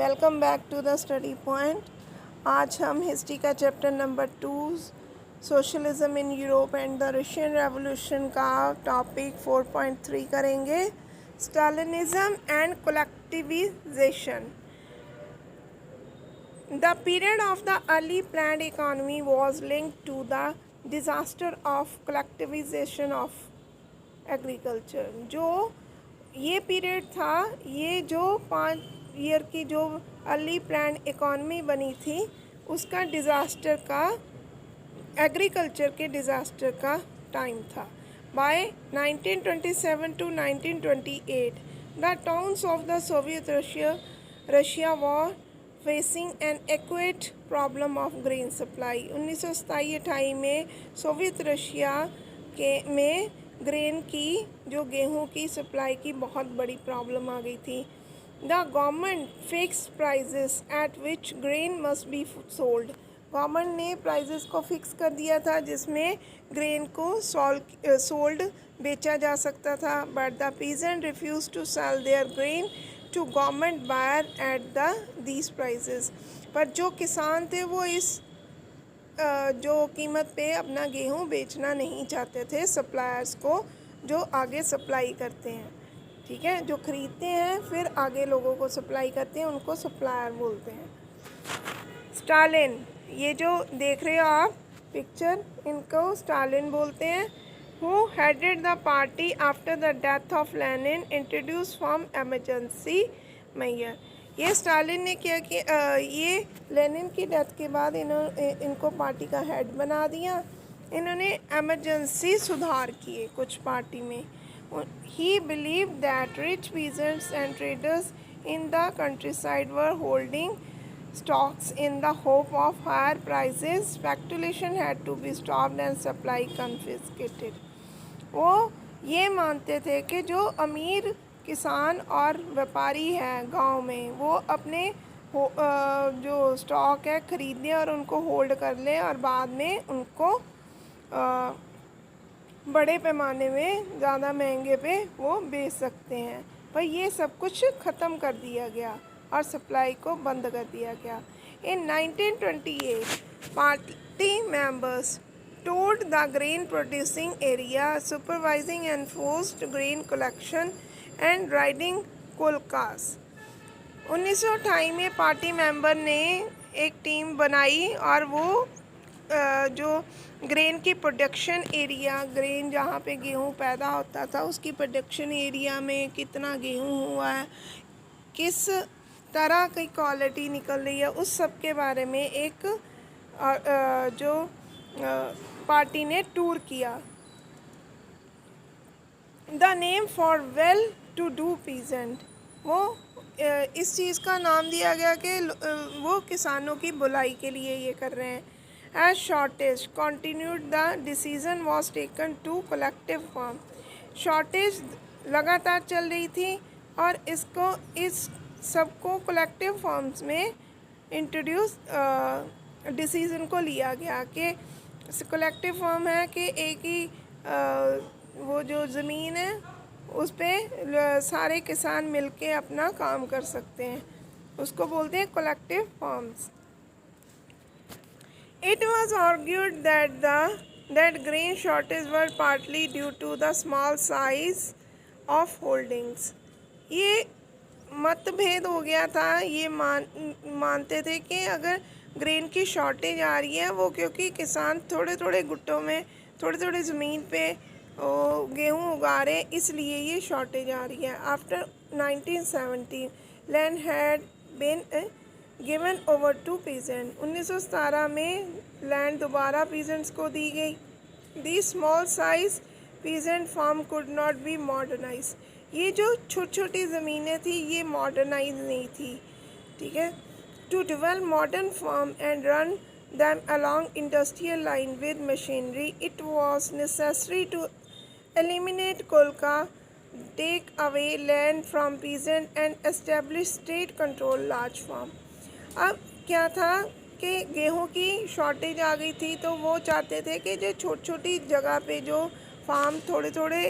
Welcome back to the study point. आज हम history का chapter number 2 socialism in Europe and the Russian revolution का topic 4.3 करेंगे, Stalinism and collectivisation. The period of the early planned economy was linked to the disaster of collectivisation of agriculture. जो ये period था, ये जो 5 year की जो early plan economy बनी थी उसका डिज़ास्टर का, एग्रीकल्चर के डिज़ास्टर का टाइम था। By 1927 to 1928 the towns of the Soviet Russia were facing an acute problem of grain supply. 1927-28 में सोवियत रशिया के में ग्रेन की, जो गेहूं की सप्लाई की बहुत बड़ी प्रॉब्लम आ गई थी। The government fix prices at which grain must be sold. Government ने प्राइजेस को फिक्स कर दिया था जिसमें ग्रेन को सोल्ड बेचा जा सकता था। But the peasant refuse to sell their grain to government buyer at these prices. पर जो किसान थे वो इस जो कीमत पे अपना गेहूं बेचना नहीं चाहते थे सप्लायर्स को, जो आगे सप्लाई करते हैं। ठीक है, जो ख़रीदते हैं फिर आगे लोगों को सप्लाई करते हैं, उनको सप्लायर बोलते हैं। स्टालिन, ये जो देख रहे हो आप पिक्चर, इनको स्टालिन बोलते हैं। Who headed the party after the death of Lenin, introduce from emergency mayor. ये स्टालिन ने क्या किया, ये लेनिन की डेथ के बाद इनको पार्टी का हेड बना दिया। इन्होंने एमरजेंसी सुधार किए कुछ पार्टी में। He believed that rich peasants and traders in the countryside were holding stocks in the hope of higher prices. Speculation had to be stopped and supply confiscated. वो ये मानते थे कि जो अमीर किसान और व्यापारी हैं गांव में, वो अपने जो स्टॉक है ख़रीदें और उनको होल्ड कर लें और बाद में उनको बड़े पैमाने में ज़्यादा महंगे पे वो बेच सकते हैं। पर ये सब कुछ ख़त्म कर दिया गया और सप्लाई को बंद कर दिया गया। इन 1928 party members toured the grain producing area, supervising enforced grain collection and riding कोलकास। 1928 में पार्टी मेंबर ने एक टीम बनाई और वो जो ग्रेन की प्रोडक्शन एरिया, ग्रेन जहाँ पे गेहूँ पैदा होता था उसकी प्रोडक्शन एरिया में कितना गेहूँ हुआ है, किस तरह की क्वालिटी निकल रही है, उस सब के बारे में एक जो पार्टी ने टूर किया। The name for well to do peasant, वो इस चीज़ का नाम दिया गया कि वो किसानों की बुलाई के लिए ये कर रहे हैं। As shortage continued, the decision was taken to collective farm. Shortage लगातार चल रही थी और इस सबको कलेक्टिव फॉर्म्स में इंट्रोड्यूस डिसीज़न को लिया गया कि कलेक्टिव फॉर्म है कि एक ही वो जो ज़मीन है उस पर सारे किसान मिलके अपना काम कर सकते हैं, उसको बोलते हैं collective forms. It was argued that grain shortages were partly due to the small size of holdings. ये मतभेद हो गया था, ये मानते थे कि अगर ग्रेन की शॉर्टेज आ रही है वो क्योंकि किसान थोड़े थोड़े गुट्टों में थोड़े थोड़े ज़मीन पे गेहूँ उगा रहे, इसलिए ये शॉर्टेज आ रही है। After 1917 land had been given over to peasant. 1917 में लैंड दोबारा पीजेंट्स को दी गई। The small size peasant farm could not be modernise. ये जो छोटी छोटी ज़मीनें थी ये मॉडर्नाइज नहीं थी। ठीक है, to develop modern farm and run them along industrial line with machinery, it was necessary to eliminate kulaks, take away land from peasant and establish state control large farm. अब क्या था कि गेहूं की शॉर्टेज आ गई थी तो वो चाहते थे कि जो छोटी छोटी जगह पे जो फार्म थोड़े थोड़े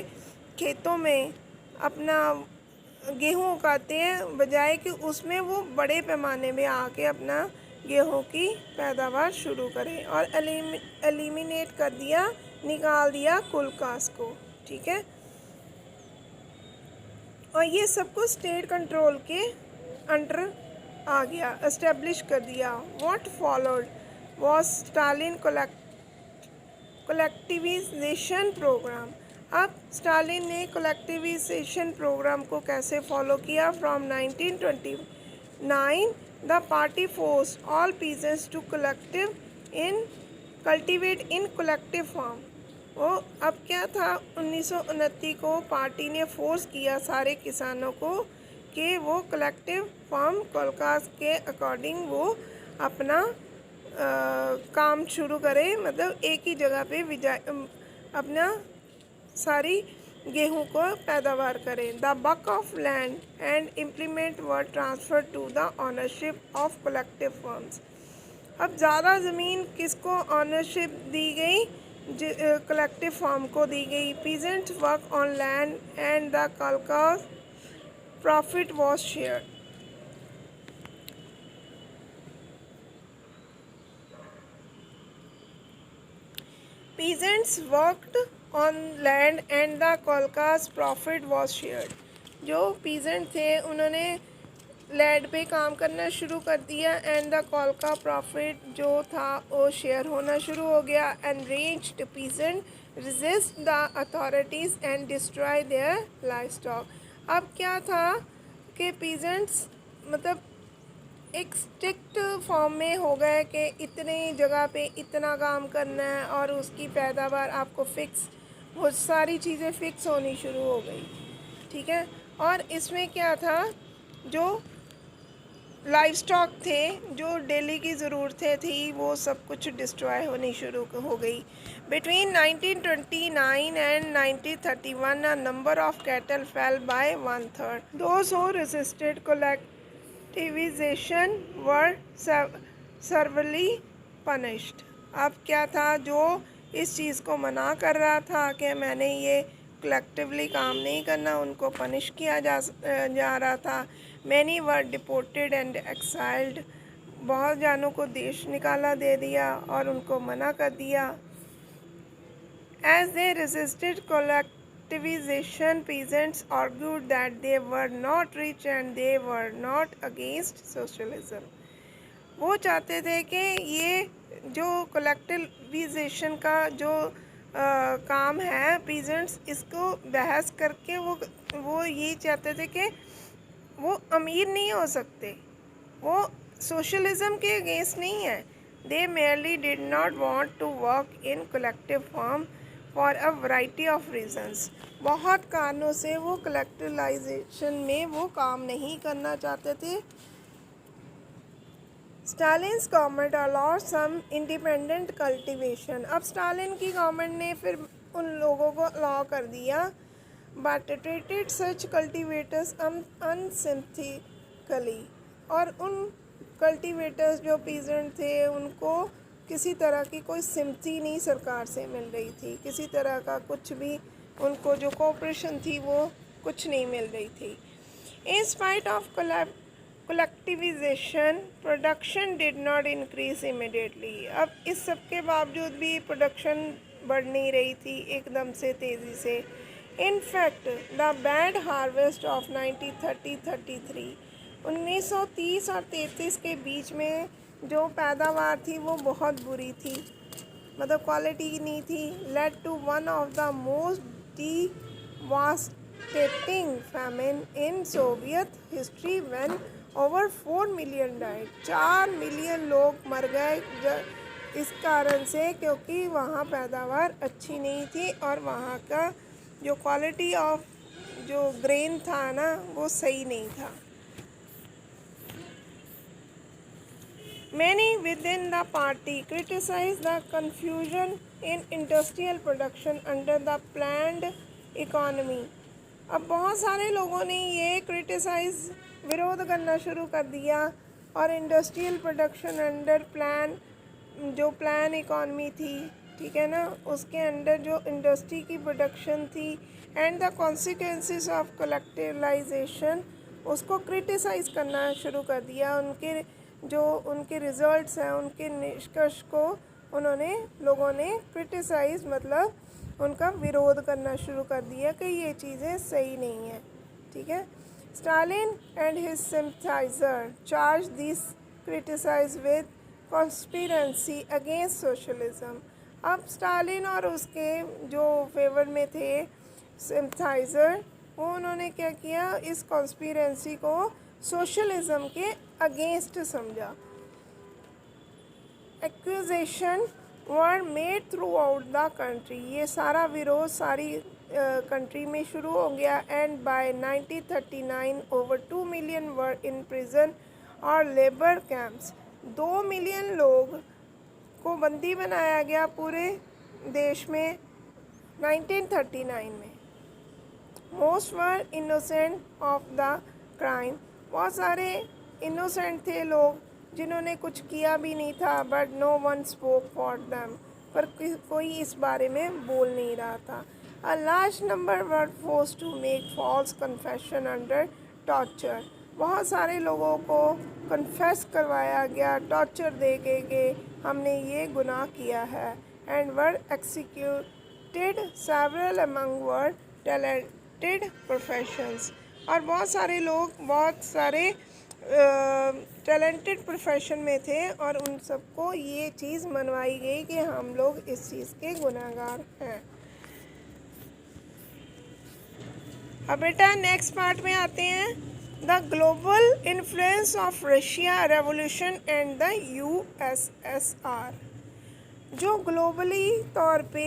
खेतों में अपना गेहूँ उगाते हैं, बजाय कि उसमें वो बड़े पैमाने में आके अपना गेहूँ की पैदावार शुरू करें, और एलिमिनेट कर दिया, निकाल दिया कुल कास्ट को। ठीक है, और ये सब कुछ स्टेट कंट्रोल के अंडर आ गया, एस्टेब्लिश कर दिया। What followed was Stalin collectivisation programme. अब स्टालिन ने कलेक्टिविजेशन प्रोग्राम को कैसे फॉलो किया? From 1929 the party force all peasants to cultivate in collective farm. वो अब क्या था, 1929 को पार्टी ने फोर्स किया सारे किसानों को कि वो कलेक्टिव फार्म कोलकास के अकॉर्डिंग वो अपना काम शुरू करें, मतलब एक ही जगह पे अपना सारी गेहूं को पैदावार करें। The bulk of land and implement were transfer to the ownership of collective farms. अब ज़्यादा ज़मीन किसको ऑनरशिप दी गई? कलेक्टिव फार्म को दी गई। Peasants work on land and the kolkhoz profit was share. Peasants worked on land and the Kolka's profit was shared। जो peasant थे उन्होंने लैंड पे काम करना शुरू कर दिया, एंड द कोलका प्रॉफिट जो था वो शेयर होना शुरू हो गया। Enraged peasant resist the authorities and destroy there livestock. अब क्या था कि पीजेंट्स मतलब एक स्ट्रिक्ट फॉर्म में हो गए कि इतने जगह पे इतना काम करना है, और उसकी पैदावार आपको फिक्स, वो सारी चीज़ें फिक्स होनी शुरू हो गई। ठीक है, और इसमें क्या था, जो लाइव स्टॉक थे, जो डेली की ज़रूरतें थी, वो सब कुछ डिस्ट्रॉय होनी शुरू हो गई। Between 1929 and 1931 a number of cattle fell by 1/3। Those who resisted collectivization were severely punished। अब क्या था, जो इस चीज़ को मना कर रहा था कि मैंने ये कलेक्टिवली काम नहीं करना, उनको पनिश किया जा रहा था। Many were deported and exiled. बहुत जानों को देश निकाला दे दिया और उनको मना कर दिया। As they resisted collectivization, peasants argued that they were not rich and they were not against socialism। वो चाहते थे कि ये जो कलेक्टिविजेशन का जो काम है, पीजेंट्स इसको बहस करके वो ये चाहते थे कि वो अमीर नहीं हो सकते, वो सोशलिज्म के अगेंस्ट नहीं है। They merely did not want to work in collective form for a variety of reasons. बहुत कारणों से वो कलेक्टिवाइजेशन में वो काम नहीं करना चाहते थे। Stalin's government allowed some independent cultivation. अब स्टालिन की गवर्नमेंट ने फिर उन लोगों को अलाउ कर दिया, but treated such cultivators unsympathetically. और उन कल्टीवेटर्स जो पीजेंट थे उनको किसी तरह की कोई सिम्पथी नहीं सरकार से मिल रही थी, किसी तरह का कुछ भी उनको जो कोऑपरेशन थी वो कुछ नहीं मिल रही थी। In spite of collectivisation production did not increase immediately. अब इस सब के बावजूद भी प्रोडक्शन बढ़ नहीं रही थी एकदम से तेज़ी से। In fact the bad harvest of 1933 1930 और 33 के बीच में जो पैदावार थी वो बहुत बुरी थी, मतलब क्वालिटी नहीं थी। Led to one of the most devastating famine in Soviet history when over 4 million died. 4 million लोग मर गए इस कारण से, क्योंकि वहाँ पैदावार अच्छी नहीं थी और वहाँ का जो क्वालिटी ऑफ जो ग्रेन था ना वो सही नहीं था। Many within the party criticized the confusion in industrial production under the planned economy। अब बहुत सारे लोगों ने ये क्रिटिसाइज विरोध करना शुरू कर दिया, और इंडस्ट्रियल प्रोडक्शन अंडर प्लान जो प्लान इकॉनमी थी ठीक है ना, उसके अंडर जो इंडस्ट्री की प्रोडक्शन थी एंड द कॉन्सिक्वेंसेस ऑफ कलेक्टिवलाइजेशन, उसको क्रिटिसाइज़ करना शुरू कर दिया। उनके रिजल्ट्स हैं, उनके निष्कर्ष को लोगों ने क्रिटिसाइज़ मतलब उनका विरोध करना शुरू कर दिया कि ये चीज़ें सही नहीं हैं। ठीक है, Stalin and his sympathiser charge this criticise with conspiracy against socialism. अब स्टालिन और उसके जो फेवर में थे सिंपथाइजर, उन्होंने क्या किया, इस कॉन्स्पिरेंसी को सोशलिज्म के अगेंस्ट समझा। Accusation were made throughout the country, ये सारा विरोध सारी कंट्री में शुरू हो गया। And by 1939 over 2 million were in prison और लेबर कैंप्स, 2 मिलियन लोग को बंदी बनाया गया पूरे देश में 1939 में। Most were innocent of the crime, बहुत सारे इनोसेंट थे लोग जिन्होंने कुछ किया भी नहीं था, but no one spoke for them, पर कोई इस बारे में बोल नहीं रहा था। A large number were forced to make false confession under torture, बहुत सारे लोगों को कन्फेस करवाया गया टॉर्चर दे के हमने ये गुनाह किया है। And were executed several among were talented professions, और बहुत सारे लोग बहुत सारे टैलेंटेड प्रोफेशन में थे और उन सबको ये चीज़ मनवाई गई कि हम लोग इस चीज़ के गुनहगार हैं। अब बेटा नेक्स्ट पार्ट में आते हैं, the global influence of Russia revolution and the USSR. जो ग्लोबली तौर पे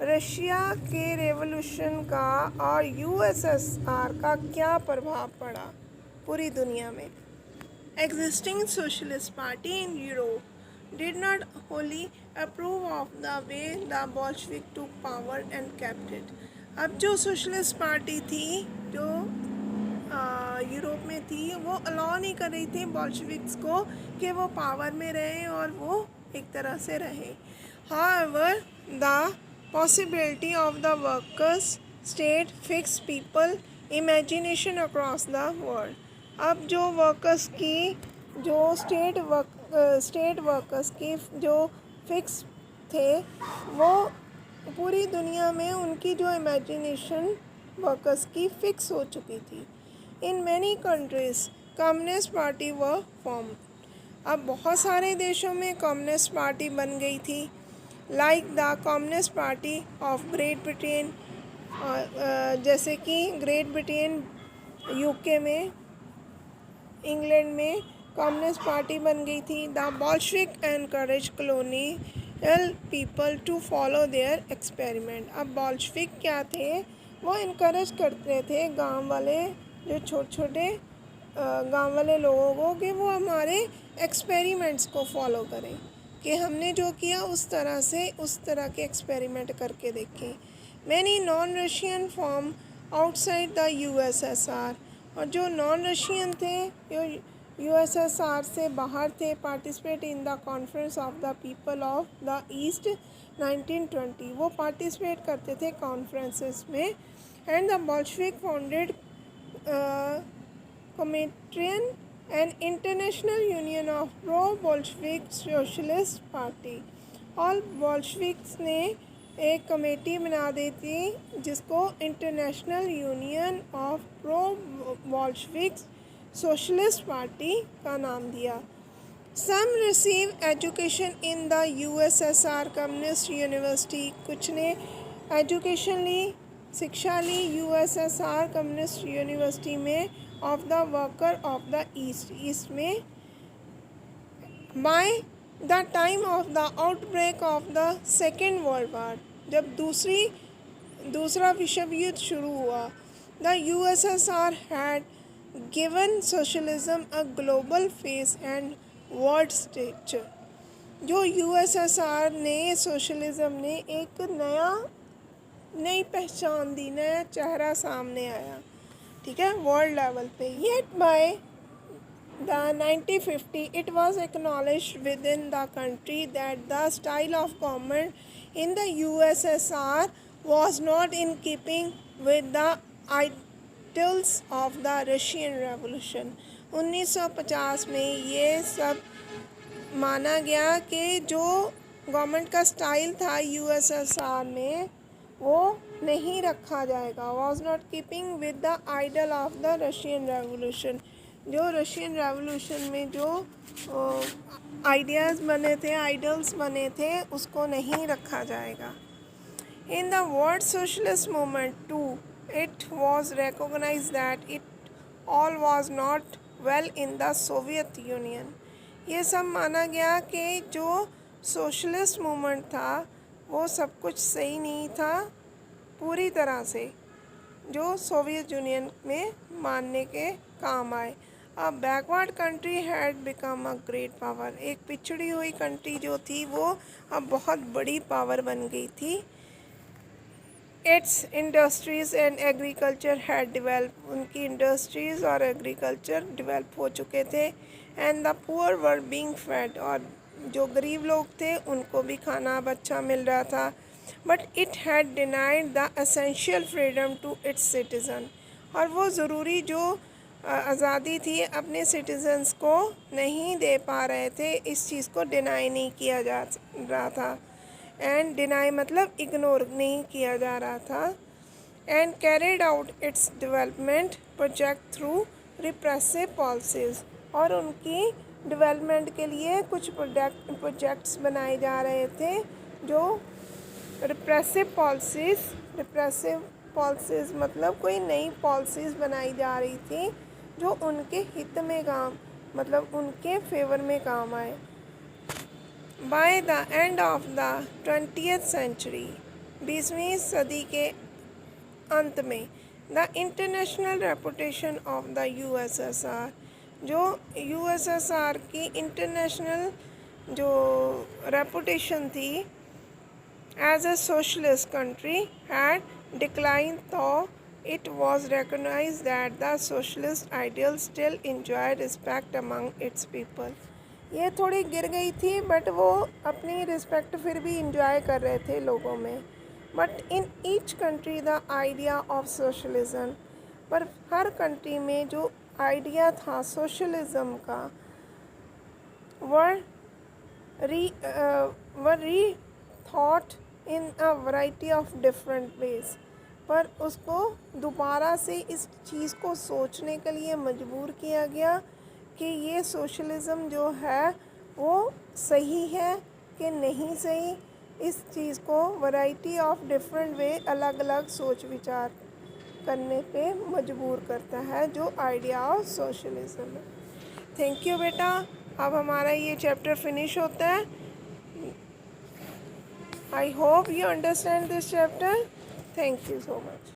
रशिया के रेवोल्यूशन का और यूएसएसआर का क्या प्रभाव पड़ा पूरी दुनिया में। Existing socialist party in Europe did not wholly approve of the way the Bolshevik took power and kept it. अब जो सोशलिस्ट पार्टी थी जो यूरोप में थी, वो अलाउ नहीं कर रही थी बॉल्शेविक्स को कि वो पावर में रहें और वो एक तरह से रहे। However, the possibility of the workers state fixed people imagination across the world. अब जो वर्कर्स की जो स्टेट वर्कर्स की जो फिक्स थे, वो पूरी दुनिया में उनकी जो इमेजिनेशन वर्कर्स की फिक्स हो चुकी थी। In many countries communist party व फॉर्म, अब बहुत सारे देशों में कम्युनिस्ट पार्टी बन गई थी, like the communist party of Great Britain, जैसे कि ग्रेट ब्रिटेन, यूके में, इंग्लैंड में कम्युनिस्ट पार्टी बन गई थी। The Bolshevik encourage colonial people to follow their experiment. अब बोल्शेविक क्या थे, वो इनकरेज करते थे गांव वाले जो छोटे छोटे गांव वाले लोगों को कि वो हमारे एक्सपेरिमेंट्स को फॉलो करें, कि हमने जो किया उस तरह के एक्सपेरिमेंट करके देखें। Many non Russian form outside the USSR, और जो नॉन रशियन थे जो यूएसएसआर से बाहर थे, participate in the conference of the people of the east 1920, वो पार्टिसिपेट करते थे कॉन्फ्रेंसेस में। And the Bolshevik founded Comintern and international union of pro Bolshevik socialist party. और बोल्शेविक्स ने एक कमेटी बना दी थी जिसको international union of pro Bolshevik socialist party का नाम दिया। Some receive education in the USSR communist university, कुछ ने एजुकेशन ली, शिक्षा ली यूएसएसआर कम्युनिस्ट यूनिवर्सिटी में of the worker of the east में। By the time of the outbreak of the second world war, जब दूसरा विश्व युद्ध शुरू हुआ, the USSR had given socialism a global face and world stature. जो USSR ने सोशलिज्म ने एक नई पहचान दी, नया चेहरा सामने आया, ठीक है, वर्ल्ड लेवल पे। Yet by the 1950 it was acknowledged within the country that the style of government in the USSR was not in keeping with the ideals of the Russian Revolution. 1950 में ये सब माना गया कि जो गवर्नमेंट का style था यूएसएसआर में वो नहीं रखा जाएगा. Was not keeping with the idol of the Russian revolution. जो रशियन रेवोल्यूशन में जो आइडियाज़ बने थे, आइडल्स बने थे, उसको नहीं रखा जाएगा. In the world socialist movement too it was recognised that it all was not well in the Soviet Union. ये सब माना गया कि जो सोशलिस्ट मूवमेंट था वो सब कुछ सही नहीं था पूरी तरह से, जो सोवियत यूनियन में मानने के काम आए. A backward country had become a great power. एक पिछड़ी हुई कंट्री जो थी वो अब बहुत बड़ी पावर बन गई थी. It's industries and agriculture had develop. उनकी इंडस्ट्रीज़ और एग्रीकल्चर डेवलप हो चुके थे. And the poor were being fade. और जो गरीब लोग थे उनको भी खाना अब अच्छा मिल रहा था. But it had denied the essential freedom to its citizen. और वो ज़रूरी जो आज़ादी थी अपने सिटीज़न्स को नहीं दे पा रहे थे. इस चीज़ को डिनाई नहीं किया जा रहा था. एंड डिनाई मतलब इग्नोर नहीं किया जा रहा था. And carried out its development project through repressive policies. और उनकी डेवलपमेंट के लिए कुछ प्रोजेक्ट्स बनाए जा रहे थे जो रिप्रेसिव पॉलिसीज़ मतलब कोई नई पॉलिसीज़ बनाई जा रही थी जो उनके हित में काम, मतलब उनके फेवर में काम आए. By the end of the 20th century, 20वीं सदी के अंत में, the international reputation of the USSR. जो यूएसएसआर की इंटरनेशनल जो रेपुटेशन थी as a socialist country had decline, तो it was recognized that the socialist ideal still enjoy respect among its people. ये थोड़ी गिर गई थी बट वो अपनी रिस्पेक्ट फिर भी इंजॉय कर रहे थे लोगों में. But in each country the idea of socialism. पर हर कंट्री में जो आइडिया था सोशलिज्म का वर री thought in a variety of different ways. पर उसको दोबारा से इस चीज़ को सोचने के लिए मजबूर किया गया कि ये सोशलिज़म जो है वो सही है कि नहीं सही. इस चीज़ को वैरायटी ऑफ डिफरेंट वे, अलग अलग सोच विचार करने पे मजबूर करता है जो आइडिया ऑफ सोशलिज़म है. थैंक यू बेटा. अब हमारा ये चैप्टर फिनिश होता है. I hope you understand this chapter. Thank you so much.